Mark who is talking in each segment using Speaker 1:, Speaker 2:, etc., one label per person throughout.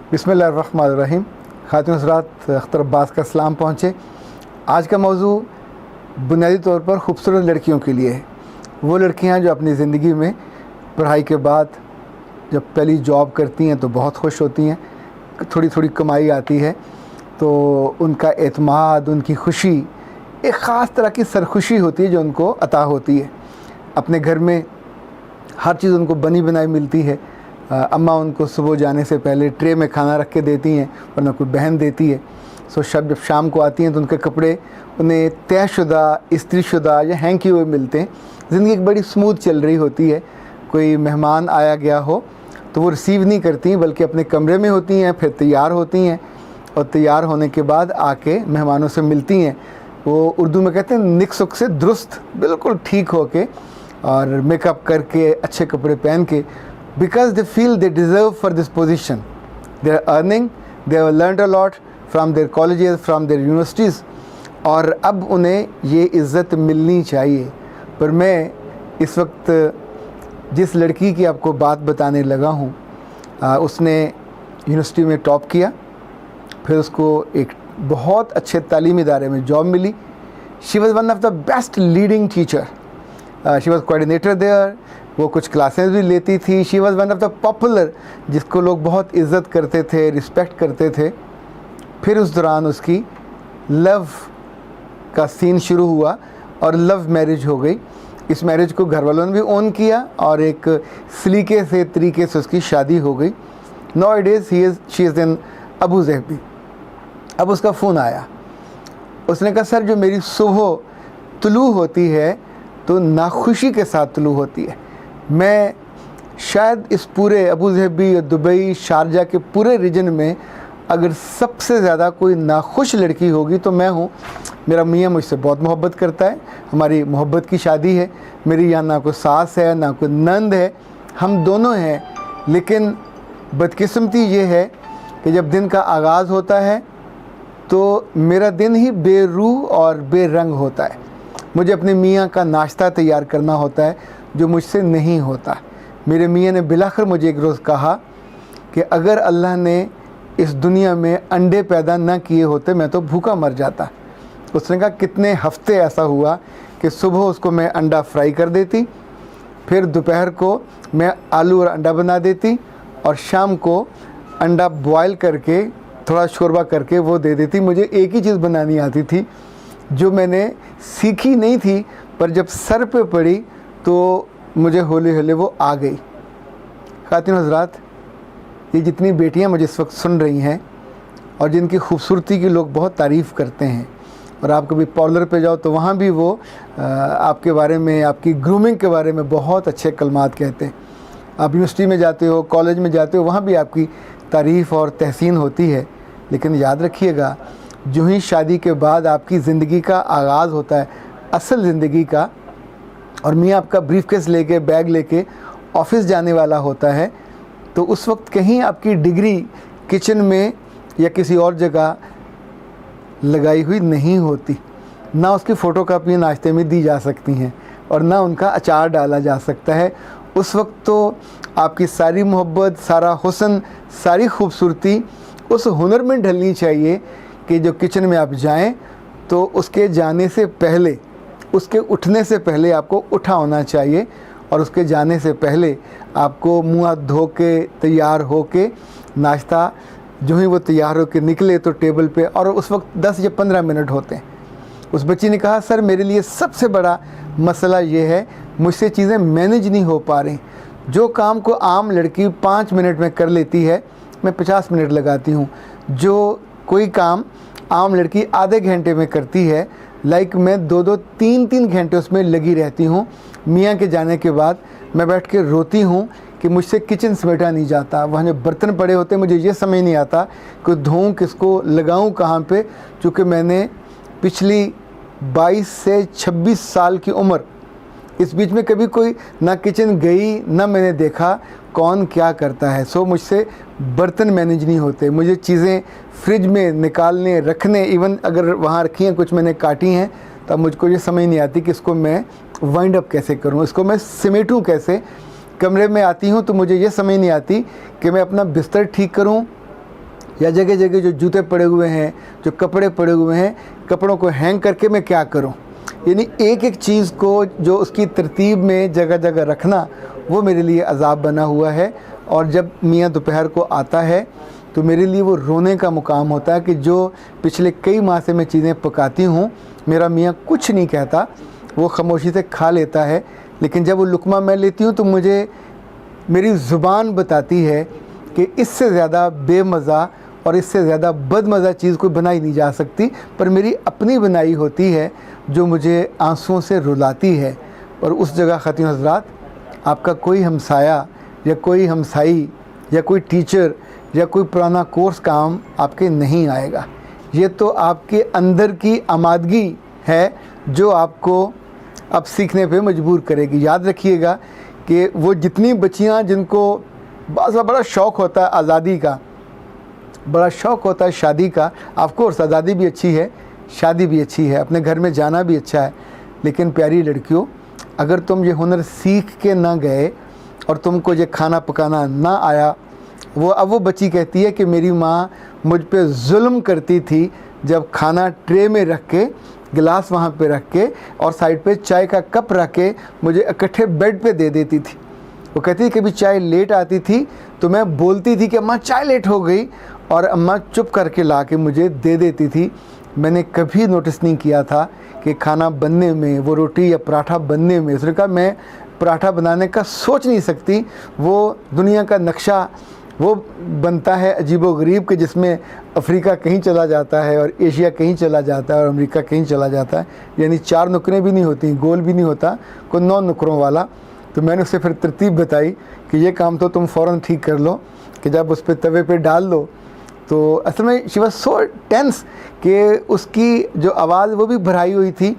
Speaker 1: बिस्मिल्लाहिर्रहमानिर्रहीम। खातून हज़रात, अख्तर अब्बास का सलाम पहुँचे। आज का मौजू बुनियादी तौर पर ख़ूबसूरत लड़कियों के लिए है। वो लड़कियाँ जो अपनी ज़िंदगी में पढ़ाई के बाद जब पहली जॉब करती हैं तो बहुत खुश होती हैं, थोड़ी थोड़ी कमाई आती है तो उनका एतमाद, उनकी खुशी, एक ख़ास तरह की सरखुशी होती है जो उनको अता होती है। अपने घर में हर चीज़ उनको बनी बनाई मिलती है। अम्मा उनको सुबह जाने से पहले ट्रे में खाना रख के देती हैं, वरना कोई बहन देती है। जब शाम को आती हैं तो उनके कपड़े उन्हें तयशुदा, इस्त्रीशुदा या हैंग किए हुए मिलते हैं। ज़िंदगी एक बड़ी स्मूथ चल रही होती है। कोई मेहमान आया गया हो तो वो रिसीव नहीं करती, बल्कि अपने कमरे में होती हैं, फिर तैयार होती हैं और तैयार होने के बाद आके मेहमानों से मिलती हैं। वो उर्दू में कहते हैं निक सुक से दुरुस्त, बिल्कुल ठीक हो के और मेकअप करके अच्छे कपड़े पहन के, because they feel they deserve for this position. They are earning, they have learned a lot from their colleges, from their universities, और अब उन्हें ये इज़्ज़त मिलनी चाहिए। पर मैं इस वक्त जिस लड़की की आपको बात बताने लगा हूँ, उसने यूनिवर्सिटी में टॉप किया, फिर उसको एक बहुत अच्छे तालीमी इदारे में जॉब मिली। She was one of the best leading teacher, she was coordinator there. वो कुछ क्लासेस भी लेती थी। She was one of the popular, जिसको लोग बहुत इज़्ज़त करते थे, रिस्पेक्ट करते थे। फिर उस दौरान उसकी लव का सीन शुरू हुआ और लव मैरिज हो गई। इस मैरिज को घर वालों ने भी ओन किया और एक सलीके से तरीके से उसकी शादी हो गई। Nowadays she is in Abu Dhabi. अब उसका फ़ोन आया, उसने कहा सर, जो मेरी सुबह तुलू होती है तो नाखुशी के साथ तुलू होती है। मैं शायद इस पूरे अबू ज़हबी, दुबई, शारजा के पूरे रीजन में अगर सबसे ज़्यादा कोई नाखुश लड़की होगी तो मैं हूँ। मेरा मियाँ मुझसे बहुत मोहब्बत करता है, हमारी मोहब्बत की शादी है। मेरी यहाँ ना कोई सास है, ना कोई नंद है, हम दोनों हैं। लेकिन बदकिस्मती ये है कि जब दिन का आगाज़ होता है तो मेरा दिन ही बेरूह और बेरंग होता है। मुझे अपने मियाँ का नाश्ता तैयार करना होता है जो मुझसे नहीं होता। मेरे मियाँ ने बिलाखिर मुझे एक रोज़ कहा कि अगर अल्लाह ने इस दुनिया में अंडे पैदा ना किए होते मैं तो भूखा मर जाता। उसने कहा कितने हफ्ते ऐसा हुआ कि सुबह उसको मैं अंडा फ्राई कर देती, फिर दोपहर को मैं आलू और अंडा बना देती और शाम को अंडा बॉयल करके थोड़ा शोरबा करके वो दे देती। मुझे एक ही चीज़ बनानी आती थी जो मैंने सीखी नहीं थी, पर जब सर पे पड़ी तो मुझे हौले हौले वो आ गई। खातिन हज़रात, ये जितनी बेटियां मुझे इस वक्त सुन रही हैं और जिनकी खूबसूरती की लोग बहुत तारीफ़ करते हैं, और आप कभी पार्लर पे जाओ तो वहाँ भी वो आपके बारे में, आपकी ग्रूमिंग के बारे में बहुत अच्छे कलमात कहते हैं। आप यूनिवर्सिटी में जाते हो, कॉलेज में जाते हो, वहाँ भी आपकी तारीफ़ और तहसीन होती है। लेकिन याद रखिएगा, जो ही शादी के बाद आपकी ज़िंदगी का आगाज़ होता है, असल ज़िंदगी का, और मियाँ आपका ब्रीफकेस लेके, बैग लेके ऑफिस जाने वाला होता है, तो उस वक्त कहीं आपकी डिग्री किचन में या किसी और जगह लगाई हुई नहीं होती। ना उसकी फ़ोटोकॉपी नाश्ते में दी जा सकती हैं और ना उनका अचार डाला जा सकता है। उस वक्त तो आपकी सारी मोहब्बत, सारा हुस्न, सारी खूबसूरती उस हुनर में ढलनी चाहिए कि जो किचन में आप जाएं तो उसके जाने से पहले, उसके उठने से पहले आपको उठा होना चाहिए, और उसके जाने से पहले आपको मुँह हाथ धो के तैयार हो के नाश्ता, जो ही वो तैयार हो के निकले तो टेबल पे, और उस वक्त 10 या 15 मिनट होते हैं। उस बच्ची ने कहा सर, मेरे लिए सबसे बड़ा मसला ये है, मुझसे चीज़ें मैनेज नहीं हो पा रही। जो काम को आम लड़की 5 मिनट में कर लेती है, मैं 50 मिनट लगाती हूँ। जो कोई काम आम लड़की आधे घंटे में करती है, मैं 2-2, 3-3 घंटे उसमें लगी रहती हूँ। मियाँ के जाने के बाद मैं बैठ के रोती हूँ कि मुझसे किचन समेटा नहीं जाता। वहाँ जो बर्तन पड़े होते हैं, मुझे ये समझ नहीं आता कि धोऊँ किसको, लगाऊँ कहाँ पे, चूँकि मैंने पिछली 22 से 26 साल की उम्र, इस बीच में कभी कोई ना किचन गई, ना मैंने देखा कौन क्या करता है। मुझसे बर्तन मैनेज नहीं होते। मुझे चीज़ें फ्रिज में निकालने, रखने, इवन अगर वहाँ रखी हैं, कुछ मैंने काटी हैं, तब मुझको ये समझ नहीं आती कि इसको मैं वाइंड अप कैसे करूँ, इसको मैं समेटूँ कैसे। कमरे में आती हूँ तो मुझे ये समझ नहीं आती कि मैं अपना बिस्तर ठीक करूँ या जगह जगह जो जूते पड़े हुए हैं, जो कपड़े पड़े हुए हैं, कपड़ों को हैंग करके मैं क्या करूं। यानी एक एक चीज़ को जो उसकी तरतीब में जगह जगह रखना, वो मेरे लिए अज़ाब बना हुआ है। और जब मियाँ दोपहर को आता है तो मेरे लिए वो रोने का मुकाम होता है कि जो पिछले कई माह से मैं चीज़ें पकाती हूँ, मेरा मियाँ कुछ नहीं कहता, वो खामोशी से खा लेता है। लेकिन जब वो लुक़मा मैं लेती हूँ तो मुझे मेरी ज़ुबान बताती है कि इससे ज़्यादा बेमज़ा और इससे ज़्यादा बदमज़ा चीज़ कोई बनाई नहीं जा सकती, पर मेरी अपनी बनाई होती है जो मुझे आंसुओं से रुलाती है। और उस जगह ख़ातिन हज़रात, आपका कोई हमसाया या कोई हमसाई या कोई टीचर या कोई पुराना कोर्स काम आपके नहीं आएगा। ये तो आपके अंदर की आमादगी है जो आपको अब सीखने पे मजबूर करेगी। याद रखिएगा कि वो जितनी बच्चियां जिनको बड़ा शौक़ होता है आज़ादी का, बड़ा शौक़ होता है शादी का, ऑफकोर्स आज़ादी भी अच्छी है, शादी भी अच्छी है, अपने घर में जाना भी अच्छा है, लेकिन प्यारी लड़कियों, अगर तुम ये हुनर सीख के ना गए और तुमको ये खाना पकाना ना आया, अब वो बच्ची कहती है कि मेरी माँ मुझ पे जुल्म करती थी जब खाना ट्रे में रख के, गिलास वहाँ पे रख के और साइड पे चाय का कप रख के मुझे इकट्ठे बेड पे दे देती थी। वो कहती थी कभी चाय लेट आती थी तो मैं बोलती थी कि अम्मा चाय लेट हो गई, और अम्मा चुप करके ला के मुझे दे देती थी। मैंने कभी नोटिस नहीं किया था कि खाना बनने में, वो रोटी या पराठा बनने में, उसने कहा मैं पराठा बनाने का सोच नहीं सकती, वो दुनिया का नक्शा वो बनता है अजीबो-गरीब के, जिसमें अफ्रीका कहीं चला जाता है और एशिया कहीं चला जाता है और अमेरिका कहीं चला जाता है, यानी 4 नुकरें भी नहीं होती, गोल भी नहीं होता, कोई 9 नुकरों वाला। तो मैंने उसे फिर तरतीब बताई कि ये काम तो तुम फ़ौरन ठीक कर लो कि जब उस पर तवे पे डाल लो। तो असल में शी वाज सो टेंस कि उसकी जो आवाज़ वो भी भराई हुई थी।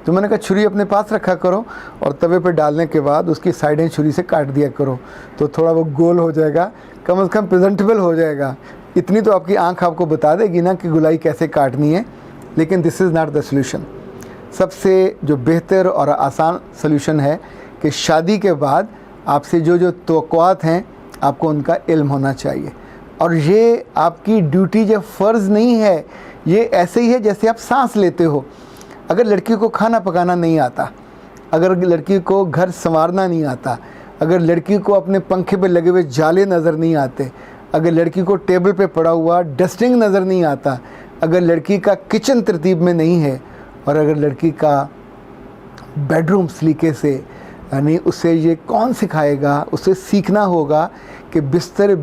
Speaker 1: तो मैंने कहा छुरी अपने पास रखा करो और तवे पे डालने के बाद उसकी साइडें छुरी से काट दिया करो, तो थोड़ा वो गोल हो जाएगा, कम से कम प्रेजेंटेबल हो जाएगा। इतनी तो आपकी आंख आपको बता देगी ना कि गुलाई कैसे काटनी है। लेकिन this is not the solution. सबसे जो बेहतर और आसान सॉल्यूशन है कि शादी के बाद आपसे जो तवक्कुआत हैं आपको उनका इल्म होना चाहिए। और ये आपकी ड्यूटी, जो फ़र्ज़ नहीं है, ये ऐसे ही है जैसे आप सांस लेते हो। अगर लड़की को खाना पकाना नहीं आता, अगर लड़की को घर संवारना नहीं आता, अगर लड़की को अपने पंखे पे लगे हुए जाले नज़र नहीं आते, अगर लड़की को टेबल पे पड़ा हुआ डस्टिंग नज़र नहीं आता, अगर लड़की का किचन तरतीब में नहीं है, और अगर लड़की का बेडरूम सलीके से, यानी उसे ये कौन सिखाएगा, उसे सीखना होगा कि बिस्तर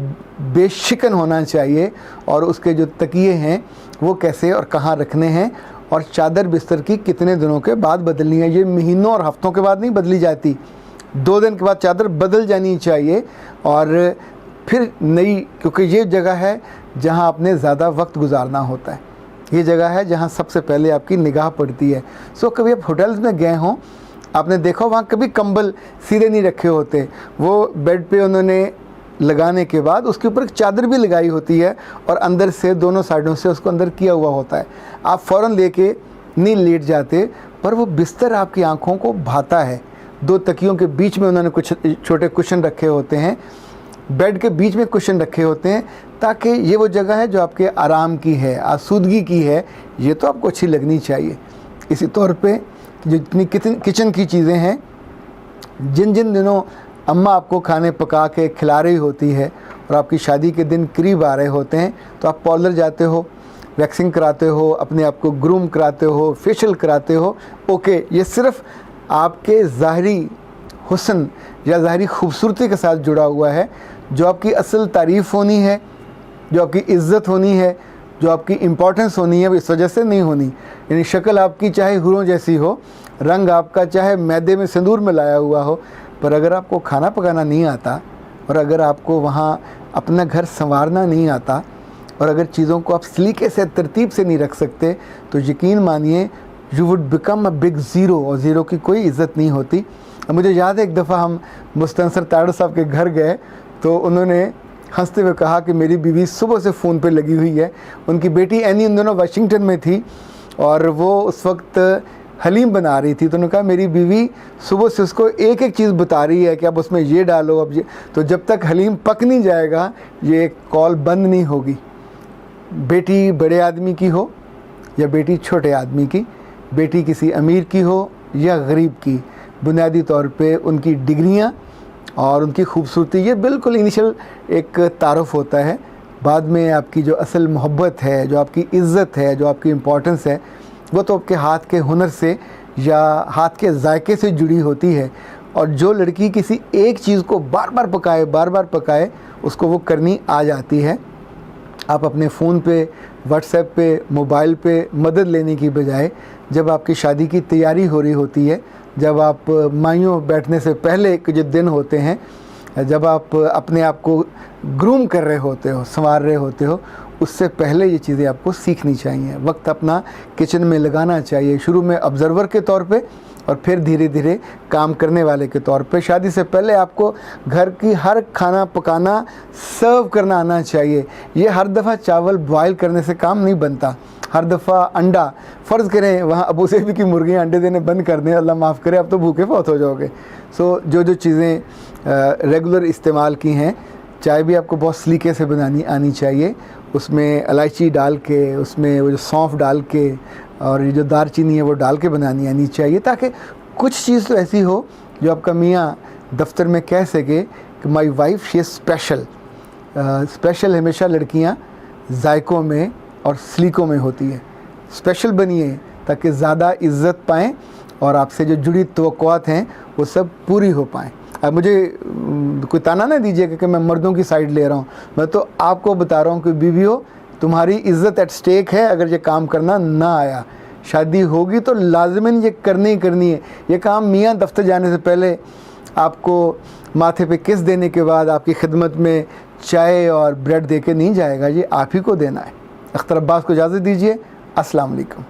Speaker 1: बेशिकन होना चाहिए और उसके जो तकिए हैं वो कैसे और कहाँ रखने हैं, और चादर बिस्तर की कितने दिनों के बाद बदलनी है। ये महीनों और हफ्तों के बाद नहीं बदली जाती, 2 दिन के बाद चादर बदल जानी चाहिए और फिर नई, क्योंकि ये जगह है जहाँ आपने ज़्यादा वक्त गुजारना होता है, ये जगह है जहाँ सबसे पहले आपकी निगाह पड़ती है। सो कभी आप होटल्स में गए हों, आपने देखा वहाँ कभी कंबल सीधे नहीं रखे होते, वो बेड पे उन्होंने लगाने के बाद उसके ऊपर एक चादर भी लगाई होती है और अंदर से दोनों साइडों से उसको अंदर किया हुआ होता है। आप फ़ौरन लेके नहीं लेट जाते, पर वो बिस्तर आपकी आंखों को भाता है। 2 तकियों के बीच में उन्होंने कुछ छोटे कुशन रखे होते हैं, बेड के बीच में कुशन रखे होते हैं, ताकि ये वो जगह है जो आपके आराम की है, आसूदगी की है, ये तो आपको अच्छी लगनी चाहिए। इसी तौर पे जितनी किचन की चीज़ें हैं, जिन जिन दिनों अम्मा आपको खाने पका के खिला रही होती है और आपकी शादी के दिन करीब आ रहे होते हैं, तो आप पार्लर जाते हो, वैक्सिंग कराते हो, अपने आप को ग्रूम कराते हो, फेशियल कराते हो, ओके, ये सिर्फ आपके ज़ाहरी हुस्न या ज़ाहरी खूबसूरती के साथ जुड़ा हुआ है। जो आपकी असल तारीफ़ होनी है, जो आपकी इज़्ज़त होनी है, जो आपकी इम्पोर्टेंस होनी है, वो इस वजह से नहीं होनी। यानी शक्ल आपकी चाहे हुरों जैसी हो, रंग आपका चाहे मैदे में सिंदूर में लाया हुआ हो, पर अगर आपको खाना पकाना नहीं आता और अगर आपको वहाँ अपना घर संवारना नहीं आता और अगर चीज़ों को आप सलीके से तरतीब से नहीं रख सकते, तो यकीन मानिए you would become a big zero, और ज़ीरो की कोई इज़्ज़त नहीं होती। मुझे याद है एक दफ़ा हम मुस्तनसर ताड़ साहब के घर गए तो उन्होंने हंसते हुए कहा कि मेरी बीवी सुबह से फ़ोन पे लगी हुई है। उनकी बेटी एनी उन दोनों वाशिंगटन में थी और वो उस वक्त हलीम बना रही थी, तो उन्होंने कहा मेरी बीवी सुबह से उसको एक एक चीज़ बता रही है कि अब उसमें ये डालो, अब ये, तो जब तक हलीम पक नहीं जाएगा ये कॉल बंद नहीं होगी। बेटी बड़े आदमी की हो या बेटी छोटे आदमी की, बेटी किसी अमीर की हो या गरीब की, बुनियादी तौर पे उनकी डिग्रियां और उनकी खूबसूरती ये बिल्कुल इनिशियल एक तारुफ होता है। बाद में आपकी जो असल मोहब्बत है, जो आपकी इज़्ज़त है, जो आपकी इम्पोर्टेंस है, वो तो आपके हाथ के हुनर से या हाथ के जायके से जुड़ी होती है। और जो लड़की किसी एक चीज़ को बार बार पकाए उसको वो करनी आ जाती है। आप अपने फ़ोन पे, व्हाट्सएप पे, मोबाइल पे मदद लेने की बजाय जब आपकी शादी की तैयारी हो रही होती है, जब आप माइयों बैठने से पहले के जो दिन होते हैं, जब आप अपने आप को ग्रूम कर रहे होते हो, संवार रहे होते हो, उससे पहले ये चीज़ें आपको सीखनी चाहिए। वक्त अपना किचन में लगाना चाहिए, शुरू में ऑब्ज़र्वर के तौर पे और फिर धीरे धीरे काम करने वाले के तौर पे। शादी से पहले आपको घर की हर खाना पकाना, सर्व करना आना चाहिए। ये हर दफ़ा चावल बॉयल करने से काम नहीं बनता। हर दफ़ा अंडा, फ़र्ज़ करें वहाँ अबू ज़ेबी की मुर्गियाँ अंडे देने बंद कर दें, अल्लाह माफ़ करे, अब तो भूखे बहुत हो जाओगे। सो जो चीज़ें रेगुलर इस्तेमाल की हैं, चाय भी आपको बहुत सलीके से बनानी आनी चाहिए। उसमें इलायची डाल के, उसमें वो जो सौंफ डाल के और ये जो दालचीनी है वो डाल के बनानी आनी चाहिए, ताकि कुछ चीज़ तो ऐसी हो जो आपका मियाँ दफ्तर में कह सके कि my wife she is special. Special हमेशा लड़कियाँ जायकों में और सलीकों में होती है। स्पेशल बनिए ताकि ज़्यादा इज़्ज़त पाएँ और आपसे जो जुड़ी तवक्कुआत हैं वो सब पूरी हो पाएँ। अब मुझे कोई ताना ना दीजिएगा कि मैं मर्दों की साइड ले रहा हूँ, मैं तो आपको बता रहा हूँ कि बीवियों, तुम्हारी इज़्ज़त एट स्टेक है। अगर ये काम करना ना आया, शादी होगी तो लाज़िमन ये करनी ही करनी है। ये काम मियाँ दफ्तर जाने से पहले आपको माथे पे किस देने के बाद आपकी खिदमत में चाय और ब्रेड दे के नहीं जाएगा, ये आप ही को देना है। अख्तर अब्बास को इजाज़त दीजिए। अस्सलाम वालेकुम।